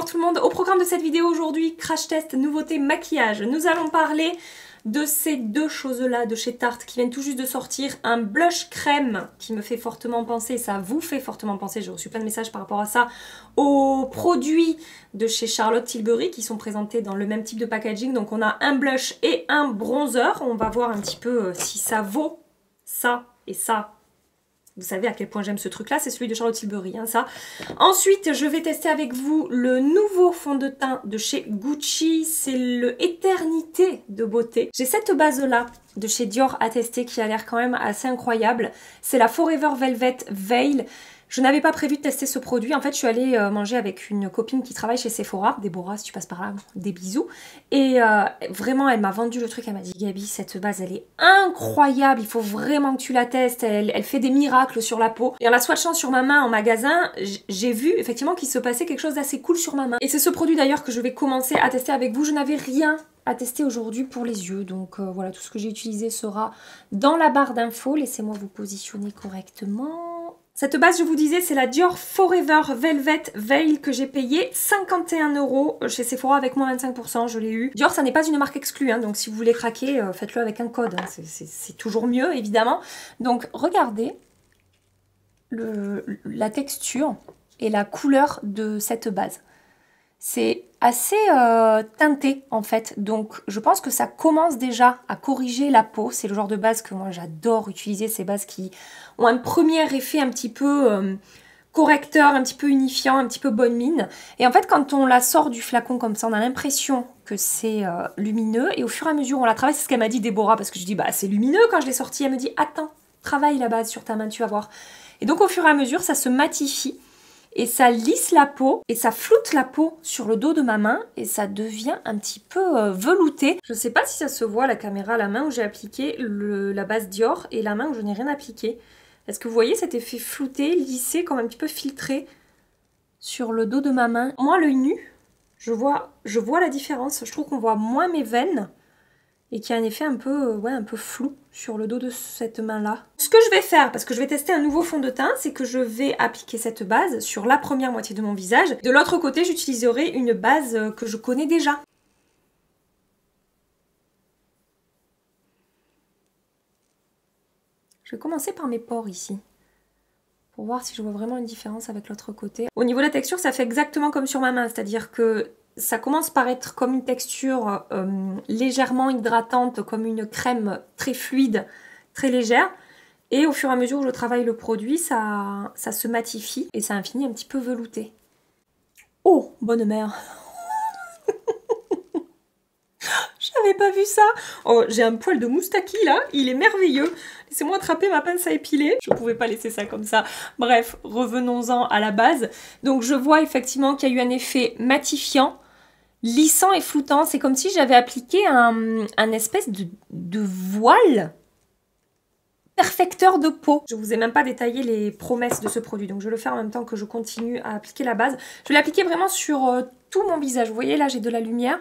tout le monde. Au programme de cette vidéo aujourd'hui, crash test, nouveauté, maquillage. Nous allons parler de ces deux choses-là de chez Tarte qui viennent tout juste de sortir. Un blush crème qui me fait fortement penser, ça vous fait fortement penser, j'ai reçu plein de messages par rapport à ça, aux produits de chez Charlotte Tilbury qui sont présentés dans le même type de packaging. Donc on a un blush et un bronzer. On va voir un petit peu si ça vaut ça et ça. Vous savez à quel point j'aime ce truc-là, c'est celui de Charlotte Tilbury, hein, ça. Ensuite, je vais tester avec vous le nouveau fond de teint de chez Gucci. C'est le Éternité de beauté. J'ai cette base-là de chez Dior à tester qui a l'air quand même assez incroyable. C'est la Forever Velvet Veil. Je n'avais pas prévu de tester ce produit. En fait, je suis allée manger avec une copine qui travaille chez Sephora, Déborah, si tu passes par là, des bisous. Et vraiment, elle m'a vendu le truc. Elle m'a dit, Gabi, cette base, elle est incroyable. Il faut vraiment que tu la testes. Elle fait des miracles sur la peau. Et en la swatchant sur ma main en magasin, j'ai vu effectivement qu'il se passait quelque chose d'assez cool sur ma main. Et c'est ce produit d'ailleurs que je vais commencer à tester avec vous. Je n'avais rien à tester aujourd'hui pour les yeux. Donc voilà, tout ce que j'ai utilisé sera dans la barre d'infos. Laissez-moi vous positionner correctement. Cette base, je vous disais, c'est la Dior Forever Velvet Veil que j'ai payé 51 € chez Sephora avec moins 25%, je l'ai eu. Dior, ça n'est pas une marque exclue, hein, donc si vous voulez craquer, faites-le avec un code. Hein, c'est toujours mieux, évidemment. Donc, regardez la texture et la couleur de cette base. C'est assez teinté en fait, donc je pense que ça commence déjà à corriger la peau. C'est le genre de base que moi j'adore utiliser, ces bases qui ont un premier effet un petit peu correcteur, un petit peu unifiant, un petit peu bonne mine. Et en fait quand on la sort du flacon comme ça, on a l'impression que c'est lumineux, et au fur et à mesure on la travaille, c'est ce qu'elle m'a dit Déborah, parce que je dis bah c'est lumineux quand je l'ai sorti, elle me dit attends, travaille la base sur ta main, tu vas voir. Et donc au fur et à mesure ça se matifie. Et ça lisse la peau et ça floute la peau sur le dos de ma main et ça devient un petit peu velouté. Je ne sais pas si ça se voit la caméra, la main où j'ai appliqué la base Dior et la main où je n'ai rien appliqué. Est-ce que vous voyez cet effet flouté, lissé, comme un petit peu filtré sur le dos de ma main? Moi, l'œil nu, je vois la différence. Je trouve qu'on voit moins mes veines et qu'il y a un effet un peu flou sur le dos de cette main-là. Ce que je vais faire, parce que je vais tester un nouveau fond de teint, c'est que je vais appliquer cette base sur la première moitié de mon visage. De l'autre côté, j'utiliserai une base que je connais déjà. Je vais commencer par mes pores ici, pour voir si je vois vraiment une différence avec l'autre côté. Au niveau de la texture, ça fait exactement comme sur ma main, c'est-à-dire que ça commence par être comme une texture légèrement hydratante, comme une crème très fluide, très légère. Et au fur et à mesure où je travaille le produit, ça se matifie et ça a fini un petit peu velouté. Oh, bonne mère. J'avais pas vu ça. Oh, j'ai un poil de moustaki là, il est merveilleux. Laissez-moi attraper ma pince à épiler. Je pouvais pas laisser ça comme ça. Bref, revenons-en à la base. Donc je vois effectivement qu'il y a eu un effet matifiant, lissant et floutant. C'est comme si j'avais appliqué un espèce de voile perfecteur de peau. Je vous ai même pas détaillé les promesses de ce produit, donc je vais le faire en même temps que je continue à appliquer la base. Je vais l'appliquer vraiment sur tout mon visage. Vous voyez là, j'ai de la lumière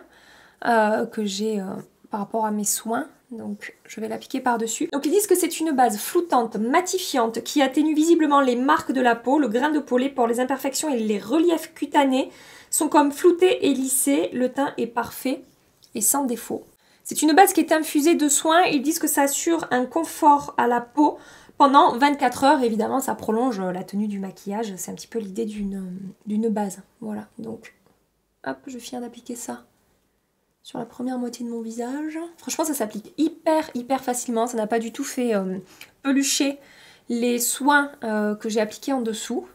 que j'ai par rapport à mes soins. Donc je vais l'appliquer par-dessus. Donc ils disent que c'est une base floutante, matifiante, qui atténue visiblement les marques de la peau, le grain de peau, les pores, les imperfections et les reliefs cutanés sont comme floutés et lissés. Le teint est parfait et sans défaut. C'est une base qui est infusée de soins. Ils disent que ça assure un confort à la peau pendant 24 heures. Évidemment, ça prolonge la tenue du maquillage. C'est un petit peu l'idée d'une base. Voilà, donc hop, je viens d'appliquer ça sur la première moitié de mon visage. Franchement, ça s'applique hyper facilement. Ça n'a pas du tout fait pelucher les soins que j'ai appliqués en dessous.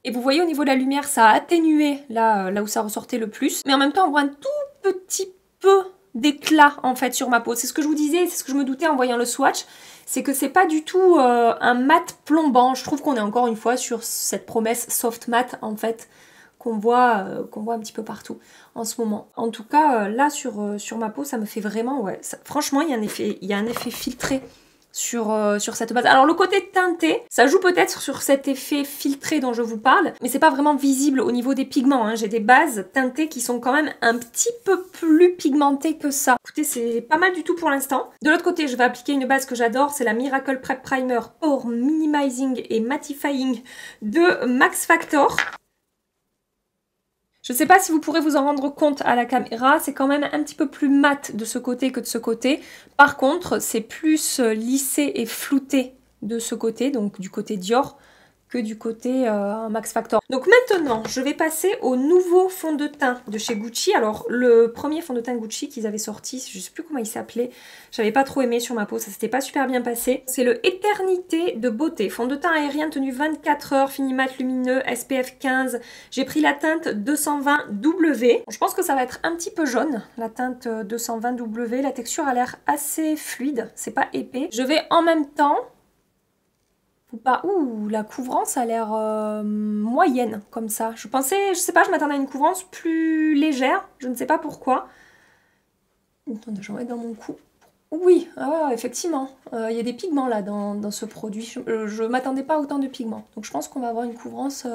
Et vous voyez au niveau de la lumière, ça a atténué là où ça ressortait le plus. Mais en même temps, on voit un tout petit peu d'éclat en fait sur ma peau. C'est ce que je vous disais, c'est ce que je me doutais en voyant le swatch. C'est que c'est pas du tout un mat plombant. Je trouve qu'on est encore une fois sur cette promesse soft matte en fait, qu'on voit un petit peu partout en ce moment. En tout cas, là sur ma peau, ça me fait vraiment, ouais, franchement, il y a un effet filtré sur cette base. Alors le côté teinté, ça joue peut-être sur cet effet filtré dont je vous parle, mais c'est pas vraiment visible au niveau des pigments, hein. J'ai des bases teintées qui sont quand même un petit peu plus pigmentées que ça. Écoutez, c'est pas mal du tout pour l'instant. De l'autre côté, je vais appliquer une base que j'adore, c'est la Miracle Prep Primer Pore Minimizing et Mattifying de Max Factor. Je ne sais pas si vous pourrez vous en rendre compte à la caméra, c'est quand même un petit peu plus mat de ce côté que de ce côté. Par contre, c'est plus lissé et flouté de ce côté, donc du côté Dior, que du côté Max Factor. Donc maintenant, je vais passer au nouveau fond de teint de chez Gucci. Alors, le premier fond de teint Gucci qu'ils avaient sorti, je ne sais plus comment il s'appelait, j'avais pas trop aimé sur ma peau, ça s'était pas super bien passé. C'est le Éternité de beauté. Fond de teint aérien tenu 24 heures, fini mat lumineux, SPF 15. J'ai pris la teinte 220W. Je pense que ça va être un petit peu jaune, la teinte 220W. La texture a l'air assez fluide, c'est pas épais. Je vais en même temps... Ouh, la couvrance a l'air moyenne, comme ça. Je pensais, je sais pas, je m'attendais à une couvrance plus légère. Je ne sais pas pourquoi. Attendez, j'en mets dans mon cou. Oui, ah, effectivement. Il y a des pigments là dans ce produit. Je m'attendais pas à autant de pigments. Donc je pense qu'on va avoir une couvrance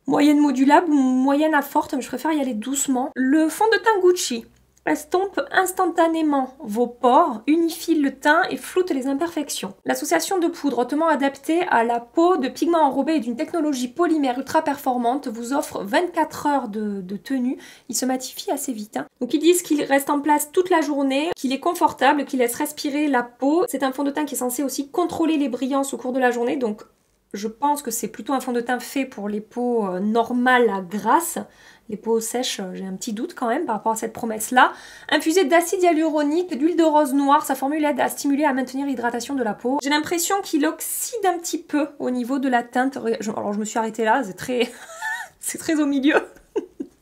moyenne modulable ou moyenne à forte. Mais je préfère y aller doucement. Le fond de teint Gucci estompe instantanément vos pores, unifie le teint et floute les imperfections. L'association de poudre hautement adaptée à la peau de pigments enrobés et d'une technologie polymère ultra performante vous offre 24 heures de tenue. Il se matifie assez vite. Hein. Donc ils disent qu'il reste en place toute la journée, qu'il est confortable, qu'il laisse respirer la peau. C'est un fond de teint qui est censé aussi contrôler les brillances au cours de la journée. Donc je pense que c'est plutôt un fond de teint fait pour les peaux normales à grasses. Les peaux sèches, j'ai un petit doute quand même par rapport à cette promesse-là. Infusé d'acide hyaluronique, d'huile de rose noire, sa formule aide à stimuler, à maintenir l'hydratation de la peau. J'ai l'impression qu'il oxyde un petit peu au niveau de la teinte. Alors je me suis arrêtée là, c'est très... c'est très au milieu.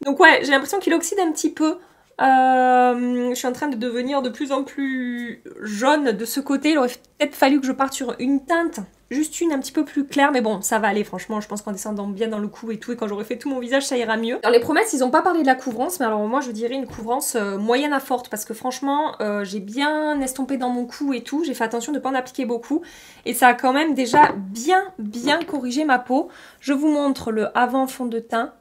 Donc ouais, j'ai l'impression qu'il oxyde un petit peu. Je suis en train de devenir de plus en plus jaune de ce côté. Il aurait peut-être fallu que je parte sur une teinte, juste une un petit peu plus claire, mais bon, ça va aller franchement, je pense qu'en descendant bien dans le cou et tout, et quand j'aurai fait tout mon visage, ça ira mieux. Alors les promesses, ils n'ont pas parlé de la couvrance, mais alors moi je dirais une couvrance moyenne à forte, parce que franchement, j'ai bien estompé dans mon cou et tout, j'ai fait attention de ne pas en appliquer beaucoup, et ça a quand même déjà bien corrigé ma peau. Je vous montre le avant fond de teint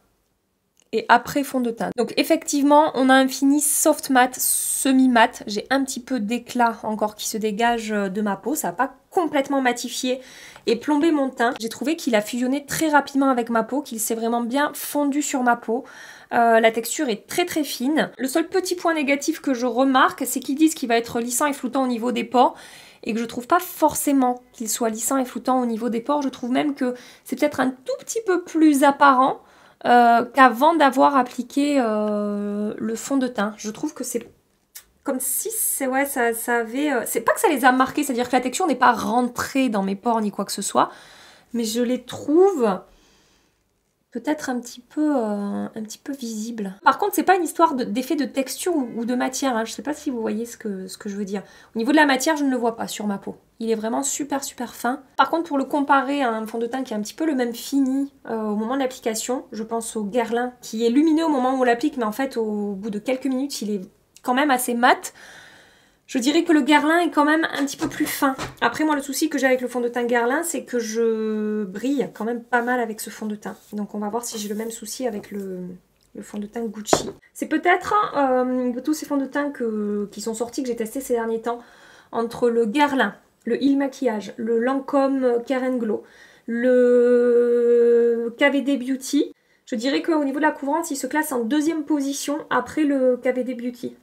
et après fond de teint. Donc effectivement, on a un fini soft matte, semi-mat. J'ai un petit peu d'éclat encore qui se dégage de ma peau. Ça n'a pas complètement matifié et plombé mon teint. J'ai trouvé qu'il a fusionné très rapidement avec ma peau, qu'il s'est vraiment bien fondu sur ma peau. La texture est très fine. Le seul petit point négatif que je remarque, c'est qu'ils disent qu'il va être lissant et floutant au niveau des pores. Et que je trouve pas forcément qu'il soit lissant et floutant au niveau des pores. Je trouve même que c'est peut-être un tout petit peu plus apparent qu'avant d'avoir appliqué le fond de teint. Je trouve que c'est comme si ça avait... c'est pas que ça les a marqués, c'est-à-dire que la texture n'est pas rentrée dans mes pores ni quoi que ce soit, mais je les trouve peut-être un petit peu visibles. Par contre, c'est pas une histoire d'effet de texture ou de matière, hein. Je sais pas si vous voyez ce que je veux dire. Au niveau de la matière, je ne le vois pas sur ma peau. Il est vraiment super fin. Par contre, pour le comparer à un fond de teint qui est un petit peu le même fini au moment de l'application, je pense au Guerlain, qui est lumineux au moment où on l'applique, mais en fait, au bout de quelques minutes, il est quand même assez mat. Je dirais que le Guerlain est quand même un petit peu plus fin. Après, moi, le souci que j'ai avec le fond de teint Guerlain, c'est que je brille quand même pas mal avec ce fond de teint. Donc, on va voir si j'ai le même souci avec le fond de teint Gucci. C'est peut-être de tous ces fonds de teint qui sont sortis, que j'ai testé ces derniers temps, entre le Guerlain, le Il Maquillage, le Lancôme Care & Glow, le KVD Beauty. Je dirais qu'au niveau de la couvrance, il se classe en deuxième position après le KVD Beauty.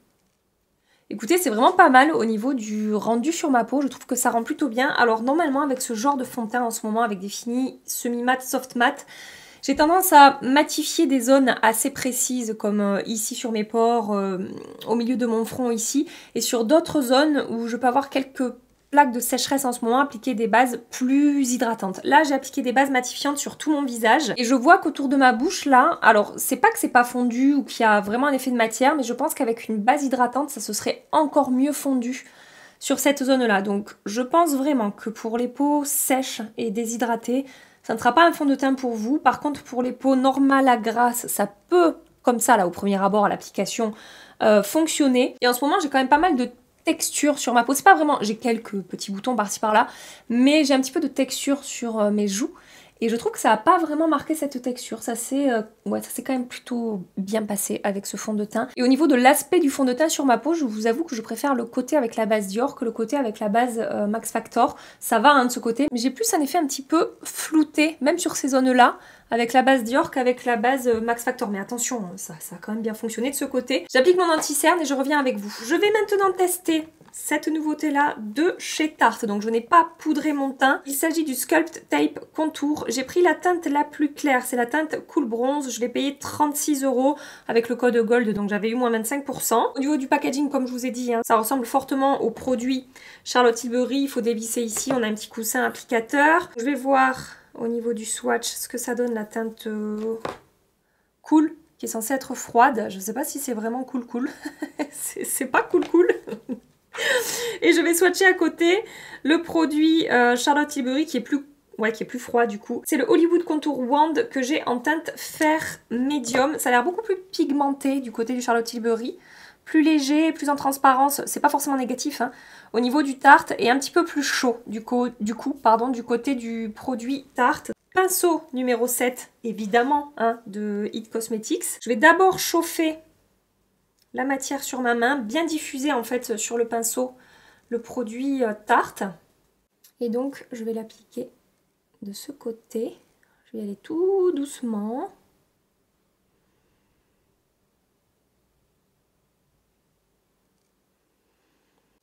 Écoutez, c'est vraiment pas mal au niveau du rendu sur ma peau, je trouve que ça rend plutôt bien. Alors normalement, avec ce genre de fond de teint en ce moment, avec des finis semi-mat, soft mat, j'ai tendance à matifier des zones assez précises, comme ici sur mes pores, au milieu de mon front ici, et sur d'autres zones où je peux avoir quelques plaques de sécheresse en ce moment, appliquer des bases plus hydratantes. Là, j'ai appliqué des bases matifiantes sur tout mon visage et je vois qu'autour de ma bouche, là, alors c'est pas que c'est pas fondu ou qu'il y a vraiment un effet de matière, mais je pense qu'avec une base hydratante, ça se serait encore mieux fondu sur cette zone-là. Donc, je pense vraiment que pour les peaux sèches et déshydratées, ça ne sera pas un fond de teint pour vous. Par contre, pour les peaux normales à grasse, ça peut, comme ça, là, au premier abord, à l'application, fonctionner. Et en ce moment, j'ai quand même pas mal de texture sur ma peau. C'est pas vraiment... J'ai quelques petits boutons par-ci par-là, mais j'ai un petit peu de texture sur mes joues. Et je trouve que ça n'a pas vraiment marqué cette texture. Ça s'est quand même plutôt bien passé avec ce fond de teint. Et au niveau de l'aspect du fond de teint sur ma peau, je vous avoue que je préfère le côté avec la base Dior que le côté avec la base Max Factor. Ça va hein, de ce côté, mais j'ai plus un effet un petit peu flouté, même sur ces zones-là, avec la base Dior qu'avec la base Max Factor. Mais attention, ça a quand même bien fonctionné de ce côté. J'applique mon anti-cerne et je reviens avec vous. Je vais maintenant tester cette nouveauté-là de chez Tarte. Donc je n'ai pas poudré mon teint. Il s'agit du Sculpt Tape Contour. J'ai pris la teinte la plus claire, c'est la teinte Cool Bronze. Je l'ai payé 36 € avec le code Gold, donc j'avais eu moins 25%. Au niveau du packaging, comme je vous ai dit, hein, ça ressemble fortement au produit Charlotte Tilbury. Il faut dévisser ici, on a un petit coussin applicateur. Je vais voir au niveau du swatch ce que ça donne la teinte Cool, qui est censée être froide. Je ne sais pas si c'est vraiment cool. C'est pas cool. Et je vais swatcher à côté le produit Charlotte Tilbury qui est plus froid du coup. C'est le Hollywood Contour Wand que j'ai en teinte fer médium. Ça a l'air beaucoup plus pigmenté du côté du Charlotte Tilbury. Plus léger, plus en transparence. C'est pas forcément négatif hein, au niveau du Tarte. Et un petit peu plus chaud du côté du produit Tarte. Pinceau numéro 7, évidemment, hein, de It Cosmetics. Je vais d'abord chauffer la matière sur ma main, bien diffuser en fait sur le pinceau le produit Tarte. Et donc je vais l'appliquer de ce côté. Je vais y aller tout doucement.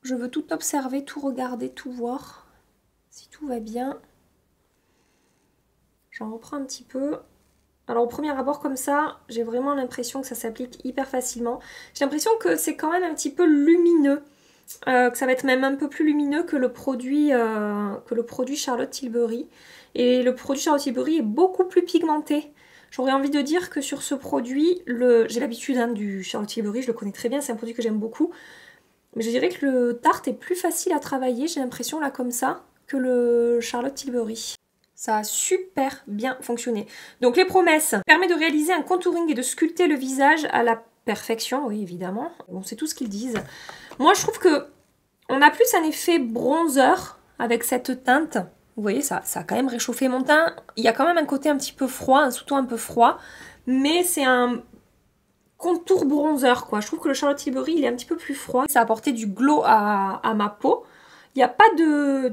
Je veux tout observer, tout regarder, tout voir. Si tout va bien. J'en reprends un petit peu. Alors au premier abord comme ça, j'ai vraiment l'impression que ça s'applique hyper facilement. J'ai l'impression que c'est quand même un petit peu lumineux. Que ça va être même un peu plus lumineux que le produit Charlotte Tilbury. Et le produit Charlotte Tilbury est beaucoup plus pigmenté. J'aurais envie de dire que sur ce produit, j'ai l'habitude hein, du Charlotte Tilbury, je le connais très bien, c'est un produit que j'aime beaucoup. Mais je dirais que le Tarte est plus facile à travailler, j'ai l'impression là comme ça, que le Charlotte Tilbury. Ça a super bien fonctionné. Donc les promesses permettent de réaliser un contouring et de sculpter le visage à la perfection, oui évidemment. Bon, c'est tout ce qu'ils disent. Moi je trouve que on a plus un effet bronzer avec cette teinte. Vous voyez, ça a quand même réchauffé mon teint. Il y a quand même un côté un petit peu froid, un sous-ton un peu froid. Mais c'est un contour bronzer quoi. Je trouve que le Charlotte Tilbury il est un petit peu plus froid. Ça a apporté du glow à ma peau. Il n'y a pas de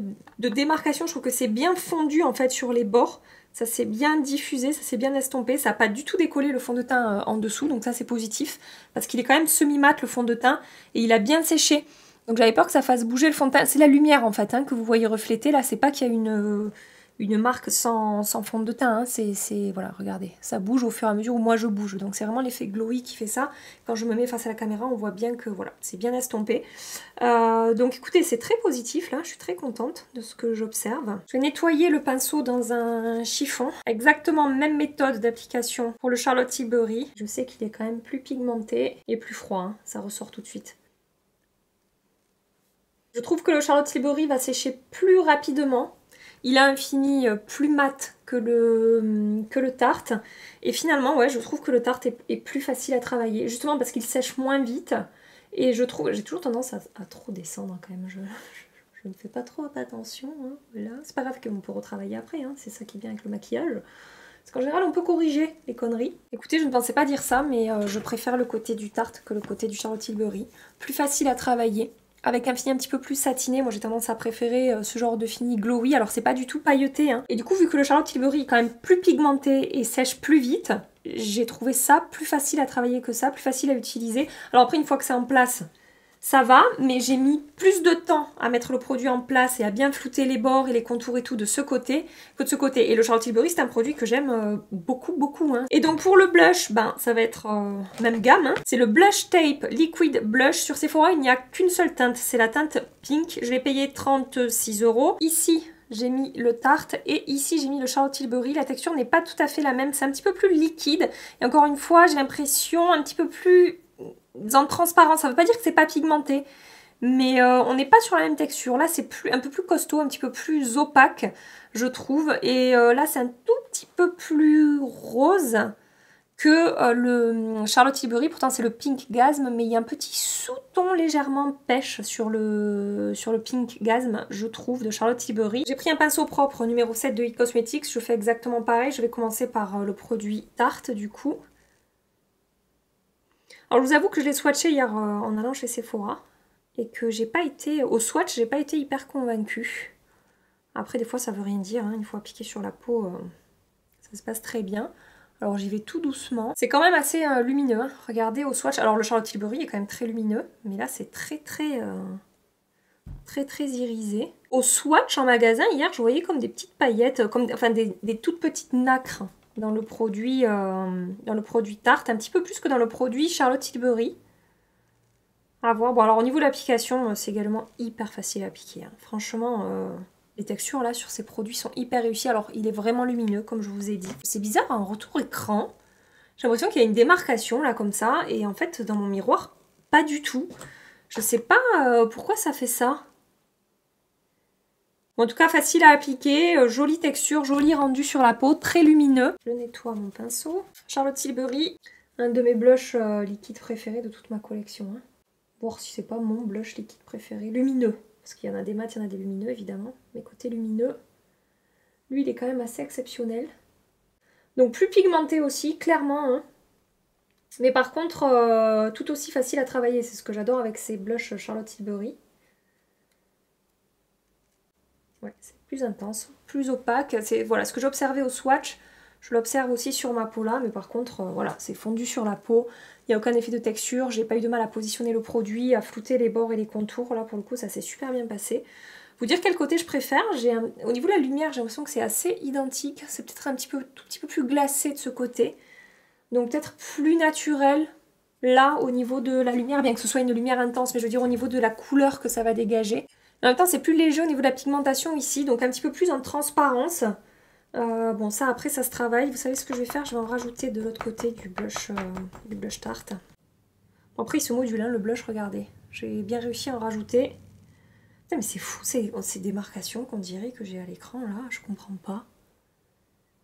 démarcation, je trouve que c'est bien fondu en fait sur les bords. Ça s'est bien diffusé, ça s'est bien estompé. Ça n'a pas du tout décollé le fond de teint en dessous, donc ça c'est positif. Parce qu'il est quand même semi-mat le fond de teint et il a bien séché. Donc j'avais peur que ça fasse bouger le fond de teint. C'est la lumière en fait hein, que vous voyez refléter. Là c'est pas qu'il y a une marque sans fond de teint. Hein. Voilà, regardez, ça bouge au fur et à mesure où moi je bouge. Donc c'est vraiment l'effet glowy qui fait ça. Quand je me mets face à la caméra, on voit bien que voilà, c'est bien estompé. Donc écoutez, c'est très positif là. Je suis très contente de ce que j'observe. Je vais nettoyer le pinceau dans un chiffon. Exactement même méthode d'application pour le Charlotte Tilbury. Je sais qu'il est quand même plus pigmenté et plus froid. Hein. Ça ressort tout de suite. Je trouve que le Charlotte Tilbury va sécher plus rapidement. Il a un fini plus mat que le Tarte. Et finalement, ouais, je trouve que le Tarte est plus facile à travailler. Justement parce qu'il sèche moins vite. Et je trouve, j'ai toujours tendance à trop descendre quand même. Je ne fais pas trop attention. Hein, voilà. C'est pas grave qu'on peut retravailler après. Hein, c'est ça qui vient avec le maquillage. Parce qu'en général, on peut corriger les conneries. Écoutez, je ne pensais pas dire ça, mais je préfère le côté du Tarte que le côté du Charlotte Tilbury. Plus facile à travailler. Avec un fini un petit peu plus satiné, moi j'ai tendance à préférer ce genre de fini glowy, alors c'est pas du tout pailleté. Hein. Et du coup, vu que le Charlotte Tilbury est quand même plus pigmenté et sèche plus vite, j'ai trouvé ça plus facile à travailler que ça, plus facile à utiliser. Alors après, une fois que c'est en place, ça va, mais j'ai mis plus de temps à mettre le produit en place et à bien flouter les bords et les contours et tout de ce côté que de ce côté. Et le Charlotte Tilbury, c'est un produit que j'aime beaucoup. Hein. Et donc pour le blush, ben ça va être même gamme. Hein. C'est le Blush Tape Liquid Blush. Sur Sephora, il n'y a qu'une seule teinte, c'est la teinte Pink. Je l'ai payé 36 €. Ici, j'ai mis le Tarte et ici j'ai mis le Charlotte Tilbury. La texture n'est pas tout à fait la même, c'est un petit peu plus liquide. Et encore une fois, j'ai l'impression un petit peu plus en transparent. Ça veut pas dire que c'est pas pigmenté, mais on n'est pas sur la même texture. Là c'est un peu plus costaud, un petit peu plus opaque je trouve. Et là c'est un tout petit peu plus rose. que le Charlotte Tilbury. Pourtant c'est le Pink Gasm, mais il y a un petit sous-ton légèrement pêche sur le Pink Gasm, je trouve, de Charlotte Tilbury. J'ai pris un pinceau propre numéro 7 de It Cosmetics, je fais exactement pareil. Je vais commencer par le produit Tarte du coup. Alors je vous avoue que je l'ai swatché hier en allant chez Sephora et que j'ai pas été, au swatch, j'ai pas été hyper convaincue. Après des fois ça veut rien dire, hein, une fois appliqué sur la peau, ça se passe très bien. Alors j'y vais tout doucement. C'est quand même assez lumineux, hein. Regardez au swatch. Alors le Charlotte Tilbury est quand même très lumineux, mais là c'est très irisé. Au swatch en magasin, hier je voyais comme des petites paillettes, comme, enfin des toutes petites nacres dans le produit Tarte, un petit peu plus que dans le produit Charlotte Tilbury. À voir. Bon alors au niveau de l'application, c'est également hyper facile à appliquer, hein. Franchement... les textures là sur ces produits sont hyper réussies. Alors il est vraiment lumineux comme je vous ai dit. C'est bizarre en retour écran. J'ai l'impression qu'il y a une démarcation là comme ça. Et en fait dans mon miroir pas du tout. Je sais pas pourquoi ça fait ça. En tout cas facile à appliquer. Jolie texture, joli rendu sur la peau. Très lumineux. Je nettoie mon pinceau. Charlotte Tilbury. Un de mes blushs liquides préférés de toute ma collection, hein. Voir si c'est pas mon blush liquide préféré. Lumineux. Parce qu'il y en a des mats, il y en a des lumineux évidemment. Mais côté lumineux, lui il est quand même assez exceptionnel. Donc plus pigmenté aussi, clairement, hein. Mais par contre, tout aussi facile à travailler. C'est ce que j'adore avec ces blushs Charlotte Tilbury. Ouais, c'est plus intense, plus opaque. C'est voilà, ce que j'observais au swatch, je l'observe aussi sur ma peau là. Mais par contre, voilà, c'est fondu sur la peau. Il n'y a aucun effet de texture, j'ai pas eu de mal à positionner le produit, à flouter les bords et les contours. Là pour le coup ça s'est super bien passé. Vous dire quel côté je préfère, au niveau de la lumière j'ai l'impression que c'est assez identique. C'est peut-être un tout petit peu plus glacé de ce côté. Donc peut-être plus naturel là au niveau de la lumière, bien que ce soit une lumière intense, mais je veux dire au niveau de la couleur que ça va dégager. En même temps c'est plus léger au niveau de la pigmentation ici, donc un petit peu plus en transparence. Bon ça après ça se travaille. Vous savez ce que je vais faire, je vais en rajouter de l'autre côté du blush Tarte. Bon, après il se module hein, le blush, regardez. J'ai bien réussi à en rajouter. Putain, mais c'est fou ces démarcations qu'on dirait que j'ai à l'écran là, je comprends pas.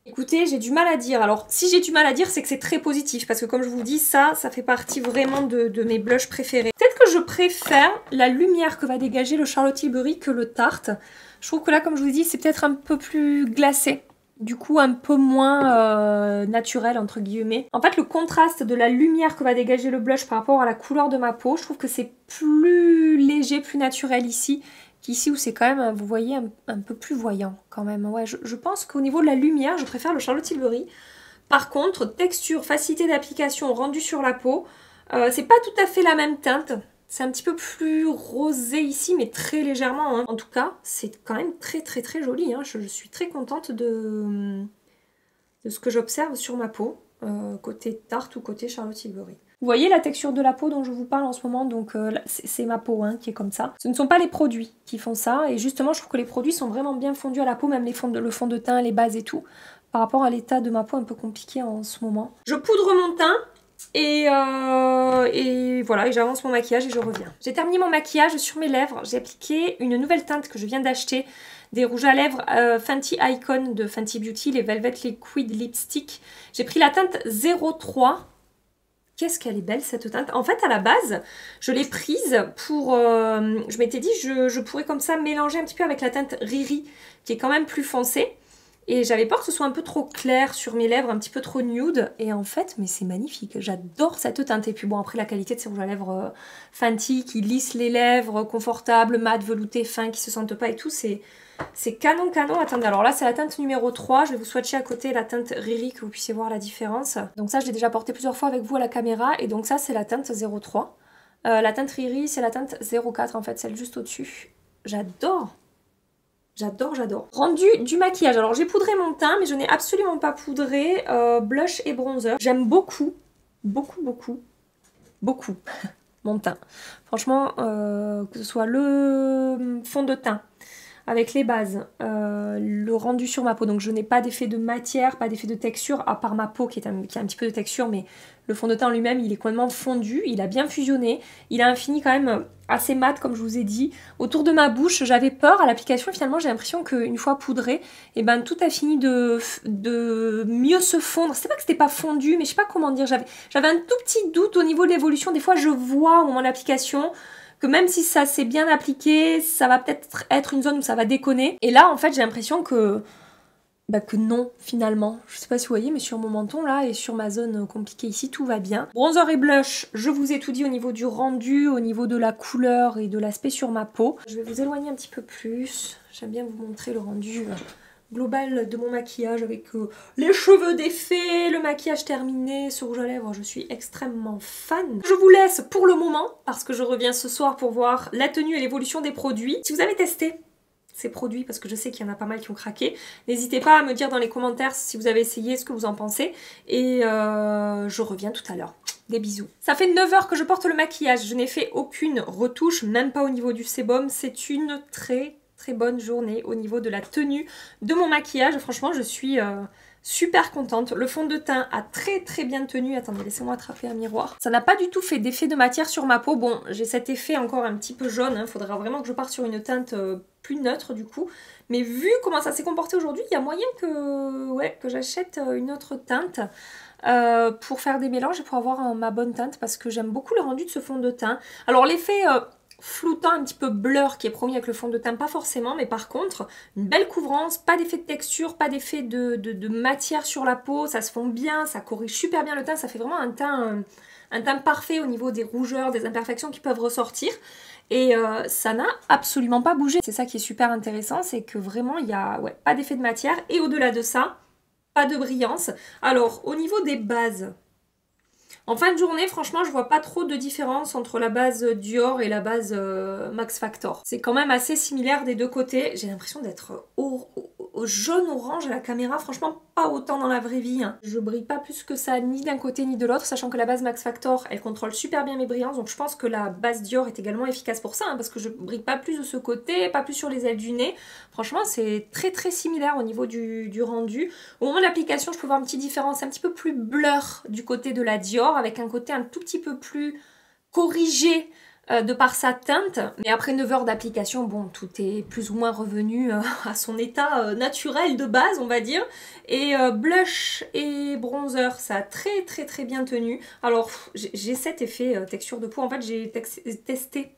Écoutez, j'ai du mal à dire. Alors si j'ai du mal à dire c'est que c'est très positif. Parce que comme je vous dis, ça fait partie vraiment de mes blushs préférés. Peut-être que je préfère la lumière que va dégager le Charlotte Tilbury que le Tarte. Je trouve que là comme je vous dis c'est peut-être un peu plus glacé. Du coup un peu moins naturel entre guillemets. En fait le contraste de la lumière que va dégager le blush par rapport à la couleur de ma peau, je trouve que c'est plus léger, plus naturel ici qu'ici où c'est quand même, vous voyez, un peu plus voyant quand même. Ouais, je pense qu'au niveau de la lumière, je préfère le Charlotte Tilbury. Par contre, texture, facilité d'application, rendu sur la peau, c'est pas tout à fait la même teinte. C'est un petit peu plus rosé ici, mais très légèrement, hein. En tout cas, c'est quand même très joli, hein. Je suis très contente de ce que j'observe sur ma peau, côté Tarte ou côté Charlotte Tilbury. Vous voyez la texture de la peau dont je vous parle en ce moment, donc c'est ma peau hein, qui est comme ça. Ce ne sont pas les produits qui font ça, et justement je trouve que les produits sont vraiment bien fondus à la peau, même le fond de teint, les bases et tout, par rapport à l'état de ma peau un peu compliqué en ce moment. Je poudre mon teint. Et voilà, et j'avance mon maquillage et je reviens. J'ai terminé mon maquillage sur mes lèvres. J'ai appliqué une nouvelle teinte que je viens d'acheter. Des rouges à lèvres Fenty Icon de Fenty Beauty, les Velvet Liquid Lipstick. J'ai pris la teinte 03. Qu'est-ce qu'elle est belle cette teinte. En fait à la base je l'ai prise pour... je m'étais dit je pourrais comme ça mélanger un petit peu avec la teinte Riri qui est quand même plus foncée. Et j'avais peur que ce soit un peu trop clair sur mes lèvres, un petit peu trop nude. Et en fait, mais c'est magnifique. J'adore cette teinte. Et puis bon, après la qualité de ces rouges à lèvres Fenty qui lissent les lèvres, confortables, mat, velouté, fin, qui se sentent pas et tout. C'est canon. Attendez, alors là c'est la teinte numéro 3. Je vais vous swatcher à côté la teinte Riri que vous puissiez voir la différence. Donc ça, je l'ai déjà porté plusieurs fois avec vous à la caméra. Et donc ça, c'est la teinte 03. La teinte Riri, c'est la teinte 04 en fait, celle juste au-dessus. J'adore. J'adore. Rendu du maquillage. Alors j'ai poudré mon teint, mais je n'ai absolument pas poudré blush et bronzer. J'aime beaucoup mon teint. Franchement, que ce soit le fond de teint avec les bases, le rendu sur ma peau, donc je n'ai pas d'effet de matière, pas d'effet de texture, à part ma peau qui a un petit peu de texture, mais le fond de teint lui-même, il est complètement fondu, il a bien fusionné, il a un fini quand même assez mat, comme je vous ai dit. Autour de ma bouche, j'avais peur à l'application, finalement j'ai l'impression qu'une fois poudré, et ben tout a fini de mieux se fondre. C'est pas que c'était pas fondu, mais je sais pas comment dire, j'avais un tout petit doute au niveau de l'évolution. Des fois je vois au moment de l'application que même si ça s'est bien appliqué, ça va peut-être être une zone où ça va déconner. Et là en fait j'ai l'impression que non, finalement. Je sais pas si vous voyez, mais sur mon menton là et sur ma zone compliquée ici, tout va bien. Bronzer et blush, je vous ai tout dit au niveau du rendu, au niveau de la couleur et de l'aspect sur ma peau. Je vais vous éloigner un petit peu plus. J'aime bien vous montrer le rendu global de mon maquillage avec les cheveux défaits, le maquillage terminé, ce rouge à lèvres, je suis extrêmement fan. Je vous laisse pour le moment, parce que je reviens ce soir pour voir la tenue et l'évolution des produits. Si vous avez testé ces produits, parce que je sais qu'il y en a pas mal qui ont craqué, n'hésitez pas à me dire dans les commentaires si vous avez essayé, ce que vous en pensez, et je reviens tout à l'heure. Des bisous. Ça fait 9 heures que je porte le maquillage, je n'ai fait aucune retouche, même pas au niveau du sébum, c'est une très bonne journée au niveau de la tenue de mon maquillage. Franchement, je suis super contente. Le fond de teint a très bien tenu. Attendez, laissez-moi attraper un miroir. Ça n'a pas du tout fait d'effet de matière sur ma peau. Bon, j'ai cet effet encore un petit peu jaune. Il faudra vraiment que je parte sur une teinte plus neutre du coup. Mais vu comment ça s'est comporté aujourd'hui, il y a moyen que j'achète une autre teinte pour faire des mélanges et pour avoir ma bonne teinte parce que j'aime beaucoup le rendu de ce fond de teint. Alors l'effet floutant, un petit peu blur qui est promis avec le fond de teint, pas forcément, mais par contre, une belle couvrance, pas d'effet de texture, pas d'effet de matière sur la peau, ça se fond bien, ça corrige super bien le teint, ça fait vraiment un teint parfait au niveau des rougeurs, des imperfections qui peuvent ressortir. Et ça n'a absolument pas bougé. C'est ça qui est super intéressant, c'est que vraiment, il n'y a pas d'effet de matière. Et au-delà de ça, pas de brillance. Alors, au niveau des bases, en fin de journée, franchement, je vois pas trop de différence entre la base Dior et la base Max Factor. C'est quand même assez similaire des deux côtés. J'ai l'impression d'être au jaune-orange à la caméra. Franchement, pas autant dans la vraie vie. Hein. Je brille pas plus que ça, ni d'un côté ni de l'autre, sachant que la base Max Factor, elle contrôle super bien mes brillances. Donc je pense que la base Dior est également efficace pour ça, hein, parce que je brille pas plus de ce côté, pas plus sur les ailes du nez. Franchement, c'est très similaire au niveau du rendu. Au moment de l'application, je peux voir une petite différence un petit peu plus blur du côté de la Dior, avec un côté un tout petit peu plus corrigé de par sa teinte. Mais après 9 heures d'application, bon, tout est plus ou moins revenu à son état naturel de base, on va dire. Et blush et bronzer, ça a très bien tenu. Alors, j'ai cet effet texture de peau. En fait, j'ai testé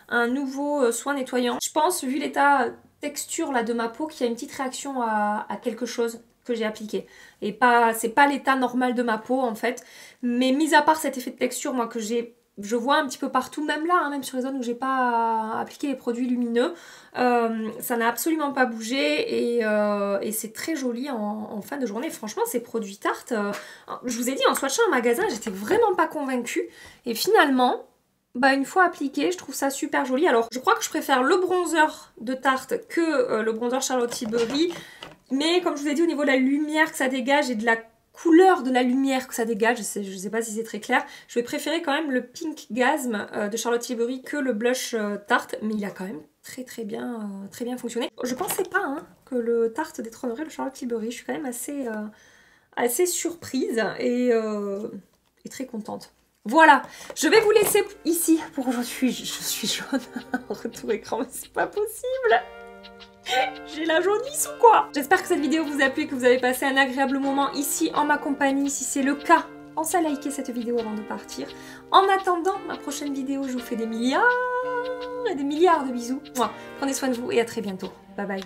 un nouveau soin nettoyant. Je pense, vu l'état texture là, de ma peau, qu'il y a une petite réaction à quelque chose que j'ai appliqué. Et c'est pas l'état normal de ma peau en fait. Mais mis à part cet effet de texture, moi, que je vois un petit peu partout, même là, hein, même sur les zones où j'ai pas appliqué les produits lumineux, ça n'a absolument pas bougé et c'est très joli en fin de journée. Franchement, ces produits Tarte, je vous ai dit, en swatchant en magasin, j'étais vraiment pas convaincue. Et finalement, une fois appliqué, je trouve ça super joli. Alors, je crois que je préfère le bronzer de Tarte que le bronzer Charlotte Tilbury. Mais comme je vous ai dit, au niveau de la lumière que ça dégage et de la couleur de la lumière que ça dégage, je sais pas si c'est très clair, je vais préférer quand même le Pink Gasm de Charlotte Tilbury que le blush Tarte, mais il a quand même très bien fonctionné. Je pensais pas que le Tarte détrônerait le Charlotte Tilbury, je suis quand même assez surprise et très contente. Voilà, je vais vous laisser ici pour aujourd'hui. Je suis jaune en retour écran, mais c'est pas possible. J'ai la jaunisse ou quoi? J'espère que cette vidéo vous a plu et que vous avez passé un agréable moment ici en ma compagnie. Si c'est le cas, pensez à liker cette vidéo avant de partir. En attendant ma prochaine vidéo, je vous fais des milliards et des milliards de bisous. Prenez soin de vous et à très bientôt. Bye bye.